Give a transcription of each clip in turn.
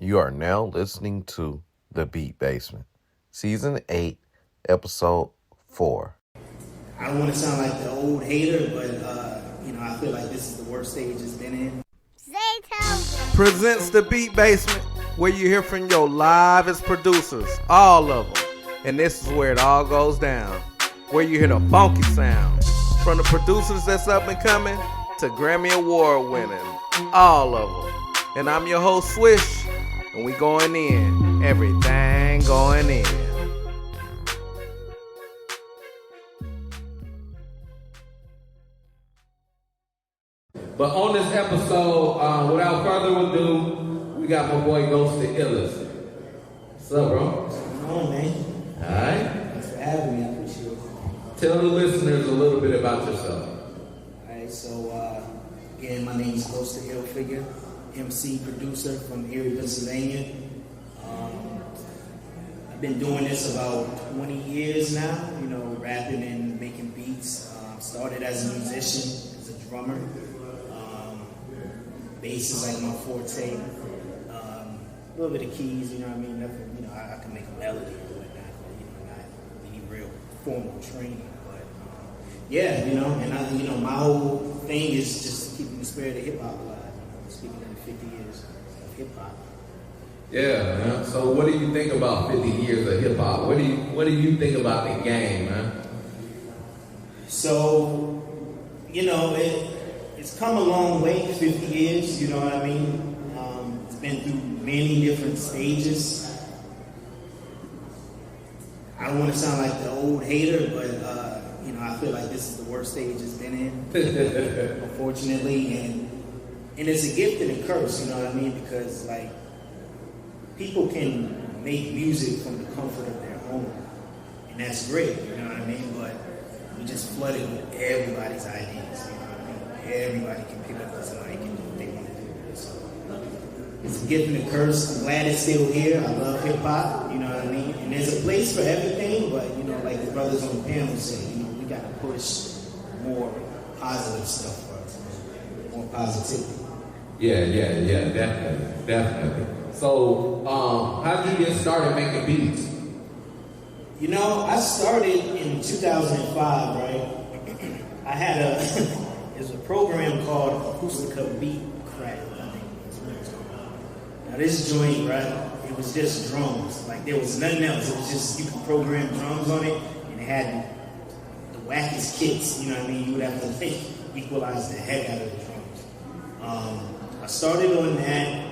You are now listening to The Beat Basement, Season 8, Episode 4. I don't want to sound like the old hater, but, I feel like this is the worst stage it's been in. Presents The Beat Basement, where you hear from your livest producers, all of them. And this is where it all goes down, where you hear the funky sound. From the producers that's up and coming to Grammy Award winning, all of them. And I'm your host, Swish, and we going in, everything going in. But on this episode, without further ado, we got my boy Illest. What's up, bro? What's going on, man? All right. Thanks for having me. I appreciate it. Tell the listeners a little bit about yourself. All right, so, again, my name is ghosttheillest, MC, producer from Erie, Pennsylvania. I've been doing this about 20 years now, rapping and making beats. Started as a musician, as a drummer. Bass is like my forte. A little bit of keys, nothing, I can make a melody or whatnot, but, not any real formal training. But, and my whole thing is just keeping the spirit of hip hop alive. Speaking of the 50 years of hip hop. Yeah, man. So what do you think about 50 years of hip hop? What do you think about the game, man? So, it's come a long way, 50 years, you know what I mean? It's been through many different stages. I don't want to sound like the old hater, but, I feel like this is the worst stage it's been in, unfortunately. And it's a gift and a curse, you know what I mean? Because, people can make music from the comfort of their home. And that's great, you know what I mean? But we just flooded with everybody's ideas, you know what I mean? Everybody can pick up this mic and do what they want to do. So it's a gift and a curse. I'm glad it's still here. I love hip hop, you know what I mean? And there's a place for everything, but, like the brothers on the panel say, we got to push more positive stuff for us, more positivity. Yeah, definitely. So, how did you get started making beats? I started in 2005, right? I had there's a program called Acoustica Beat Craft, I think that's what it's called. Now this joint, right, it was just drums. There was nothing else. It was just, you could program drums on it, and it had the wackest kicks, you know what I mean? You would have to equalize the heck out of the drums. I started on that.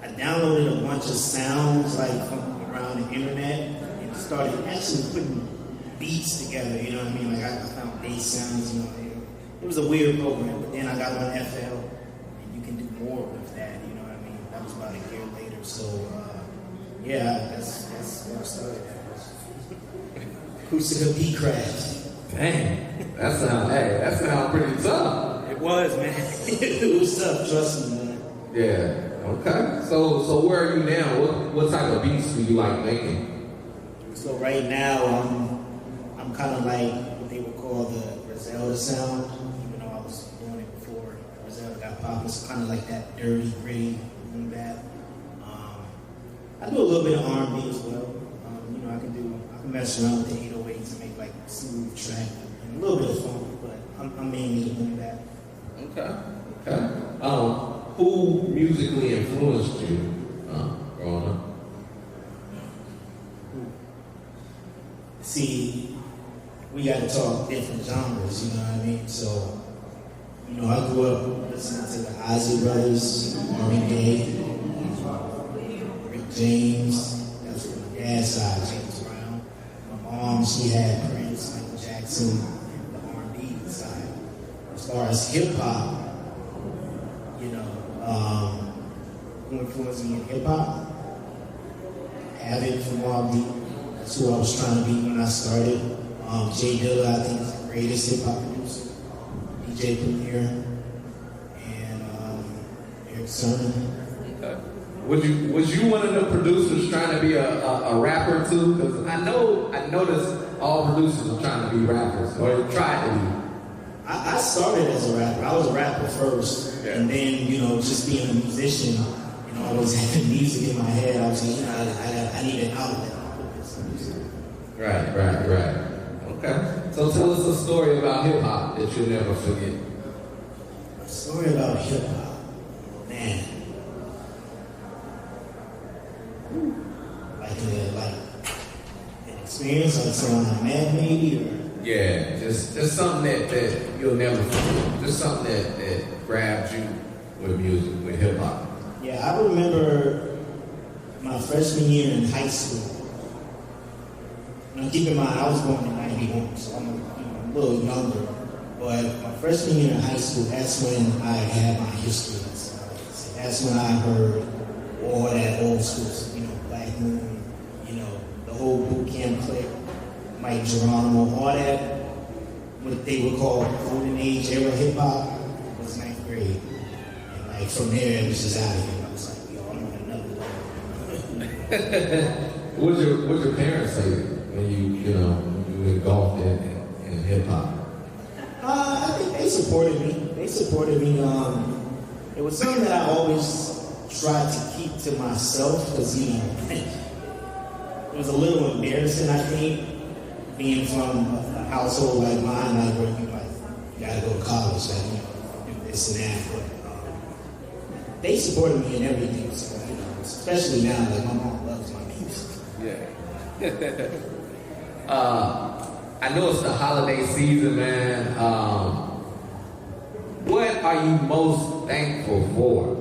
I downloaded a bunch of sounds from around the internet and started actually putting beats together, you know what I mean? I found bass sounds, It was a weird program, but then I got on FL and you can do more with that, you know what I mean? That was about a year later. So, that's where I started at. Acoustica Beat Craft. Dang, that sounds pretty tough. It was, man. It was tough, trust me, man. Yeah, okay. So where are you now? What type of beats do you like making? So right now, I'm kind of like what they would call the Griselda sound, even though I was doing it before Griselda got popping. So kind of like that dirty, gritty boom bap. I do a little bit of R&B as well. I can mess around with the 808s and make a smooth track and a little bit of funk, but I'm mainly the boom bap. Okay. Who musically influenced you growing up? See, we got to talk different genres, you know what I mean? So, I grew up listening to the Ozzy Brothers, Marvin Gaye, Rick James. That's from my dad's side, James Brown. My mom, she had Prince, Michael Jackson, and the R&B side. As far as hip hop, who influenced me in hip hop? Avid from R&B. That's who I was trying to be when I started. Jay Dilla, I think, is the greatest hip hop producer. DJ Premier and Eric Sermon. Okay. Was you one of the producers trying to be a rapper too? Because I noticed all producers are trying to be rappers, or try to be. I started as a rapper. I was a rapper first, and then just being a musician and all always having music in my head. I was like, I need an outlet. Right. Okay. So tell us a story about hip hop that you'll never forget. A story about hip hop, man. Like an experience, like someone I met, maybe, or. Yeah, just something that you'll never forget. Just something that grabbed you with music, with hip hop. Yeah, I remember my freshman year in high school. Now, keep in mind, I was born in '91, so I'm a little younger. But my freshman year in high school, that's when I had my history lessons. That's when I heard all that old school, Black Moon, the whole boot camp clique, Mike Geronimo, all that, what they would call golden age era hip hop, was 9th grade. And like from there, it was just out of here. I was like, yo, I'm on another level. What'd your parents say when you engulfed in hip hop? I think they supported me. It was something that I always tried to keep to myself because, it was a little embarrassing, I think, being from a household like mine, like where you gotta go to college, do this and that. But they supported me in everything, so, especially now, like my mom loves my music. Yeah. I know it's the holiday season, man. What are you most thankful for?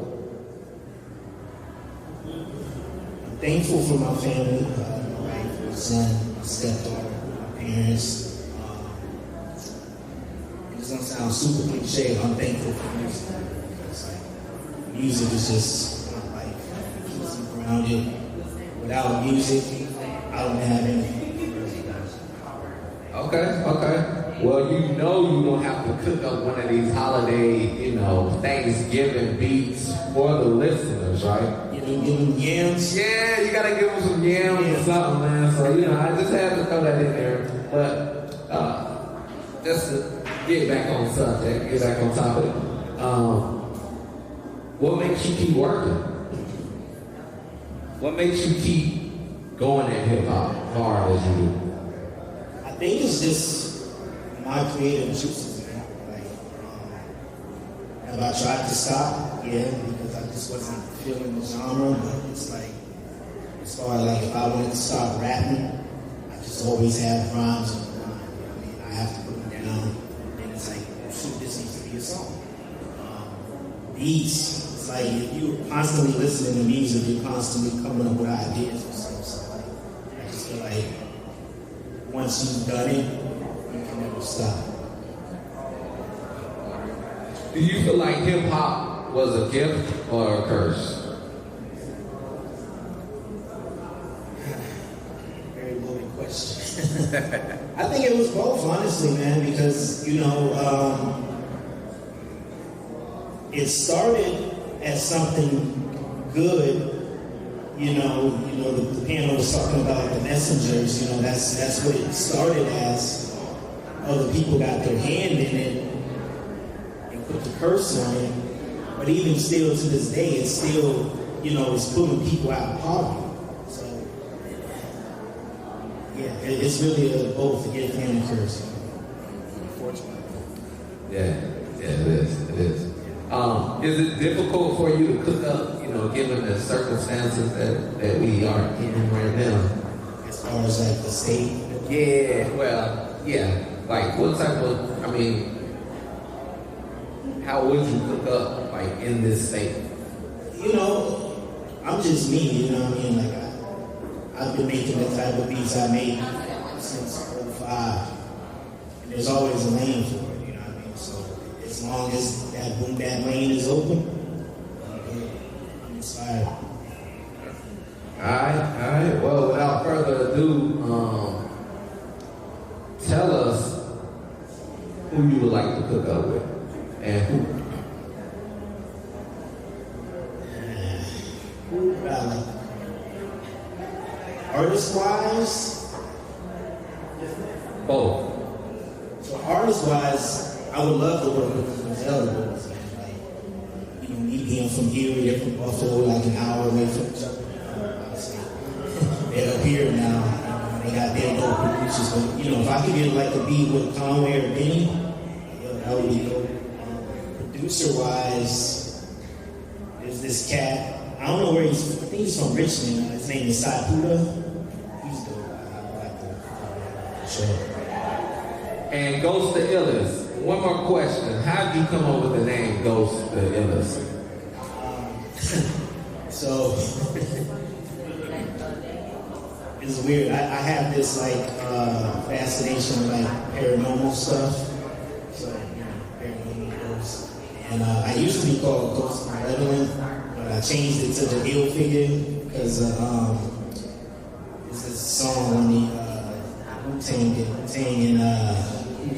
I'm thankful for my family, my wife, my son, my stepdaughter, my parents. It's gonna sound super cliche, but I'm thankful for music. It's like, music is just my life. It keeps me grounded. Without music, I don't have anything. Okay. Well, you don't have to cook up one of these holiday, Thanksgiving beats for the listeners, right? Give them yams. Yeah, you gotta give them some yams or something, man. So, I just had to throw that in there. But, just to get back on subject, get back on topic, what makes you keep working? What makes you keep going at hip hop hard as you do? I think it's just my creative juices, man. Have I tried to stop? Yeah, because I just wasn't feeling the genre, but it's like, as far as if I wanted to stop rapping, I just always have rhymes on the line. I have to put them down, and it's like, shoot, this needs to be a song. Beats, it's like, if you're constantly listening to music, you're constantly coming up with ideas for stuff. So I just feel like, once you've done it, you can never stop. Do you feel like hip hop was a gift or a curse? Very loaded question. I think it was both, honestly, man, because, it started as something good. The panel was talking about the messengers, that's what it started as. Other people got their hand in it and put the curse on it. But even still to this day, it's still, it's pulling people out of poverty. So, yeah, it's really both a gift and a curse. Unfortunately. Yeah, it is. Is it difficult for you to cook up, given the circumstances that we are in right now? As far as the state? Yeah. Like, what type of, how would you cook up, in this state? I'm just me, I've been making the type of beats I made since 05. And there's always a lane for it, So as long as that boom bap lane is open, I'm inspired. All right. Well, without further ado, tell us who you would like to cook up with and who. Artist-wise? Both. So artist-wise, I would love to work with those elder boys, me being from here, they're from Buffalo, like an hour away from each other. They're up here now. They got their dope producers. But, you know, if I could get like a beat with Conway or Benny, that would be dope. Producer-wise, there's this cat. I don't know where he's from. I think he's from Richmond. His name is Sai Puda. He's dope. I like him. Sure. And Ghost the Illest. One more question. How did you come up with the name Ghost the Illest? So, it's weird. I have this like fascination with like paranormal stuff. So, you know, paranormal ghosts. And I used to be called Ghost Malevolent, but I changed it to the Ill Figure because it's a song on the Wu-Tang and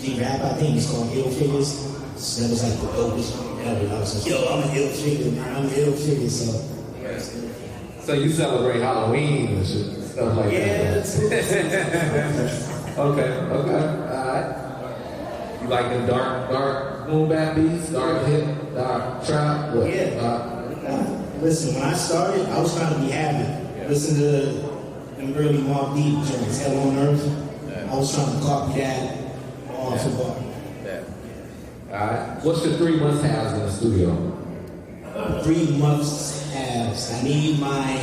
G-Rap, I think it's called Ill Figures. So that was like the dopest thing ever. I was like, yo, I'm an Ill Figure, man. I'm an Ill Figure, so. So you celebrate Halloween and shit, stuff like that? Yeah. Okay, alright. You like the dark boom bap beats, dark hip, dark trap? What? Yeah. Listen, when I started, I was trying to be happy. Listen to them early Mobb Deep joints, Hell on Earth. I was trying to copy that off the bar. Alright. What's your 3 must-haves in the studio? 3 must-haves. I need my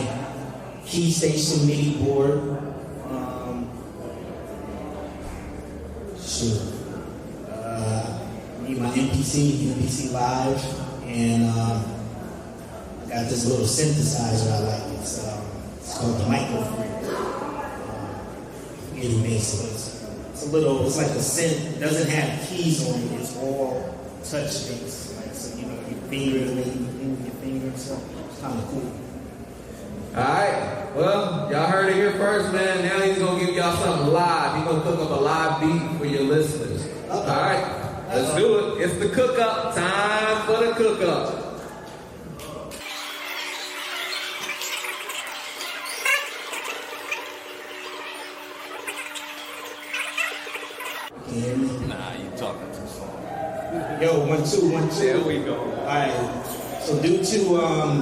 key station MIDI board. I need my MPC Live, and I got this little synthesizer I like. It's called the microphone. Really basic. It's like a synth. It doesn't have keys on it. It's all touch based. Like, so, you know, your finger, the way you move your finger, so it's kind of cool. Alright, well, y'all heard it here first, man. Now he's gonna give y'all something live. He's gonna cook up a live beat for your listeners. Alright, let's do it. It's the cook up. Time for the cook up. Nah, you talking too slow. Yo, 1 2 1 2. There we go. Alright. So due to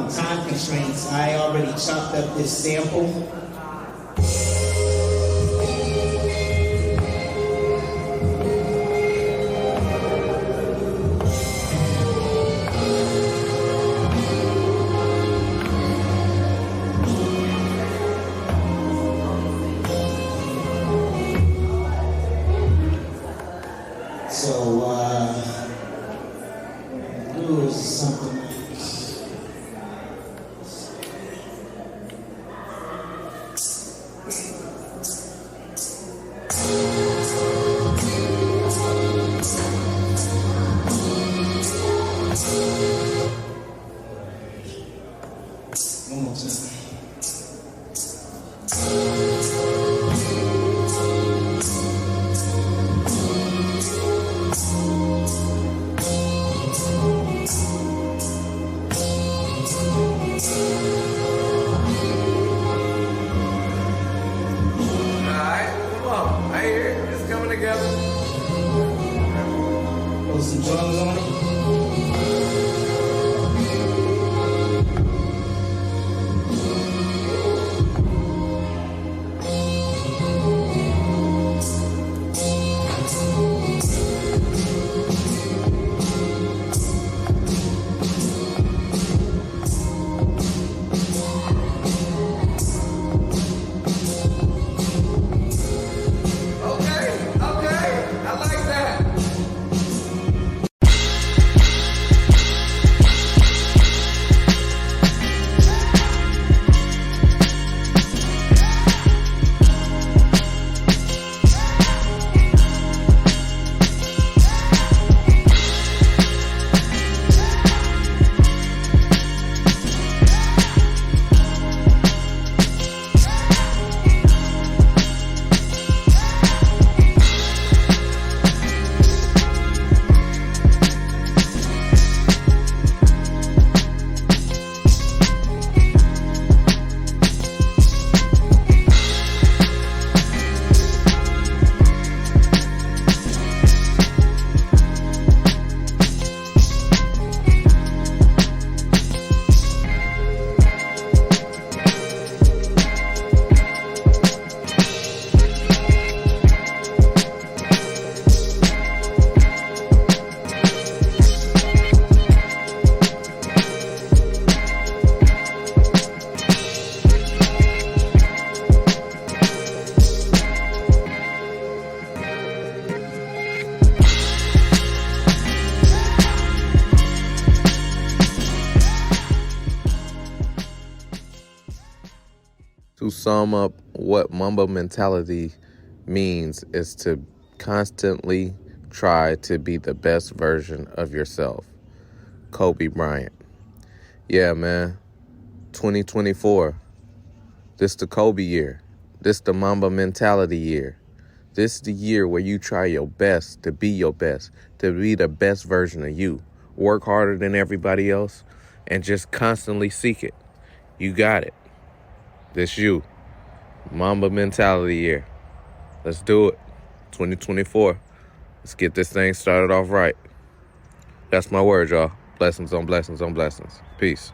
time constraints, I already chopped up this sample. So do is something like one more time. Put some drums on it. To sum up what Mamba mentality means is to constantly try to be the best version of yourself. Kobe Bryant. Yeah, man. 2024. This the Kobe year. This the Mamba mentality year. This is the year where you try your best to be your best, to be the best version of you. Work harder than everybody else and just constantly seek it. You got it. This you. Mamba mentality year. Let's do it. 2024. Let's get this thing started off right. That's my word, y'all. Blessings on blessings on blessings. Peace.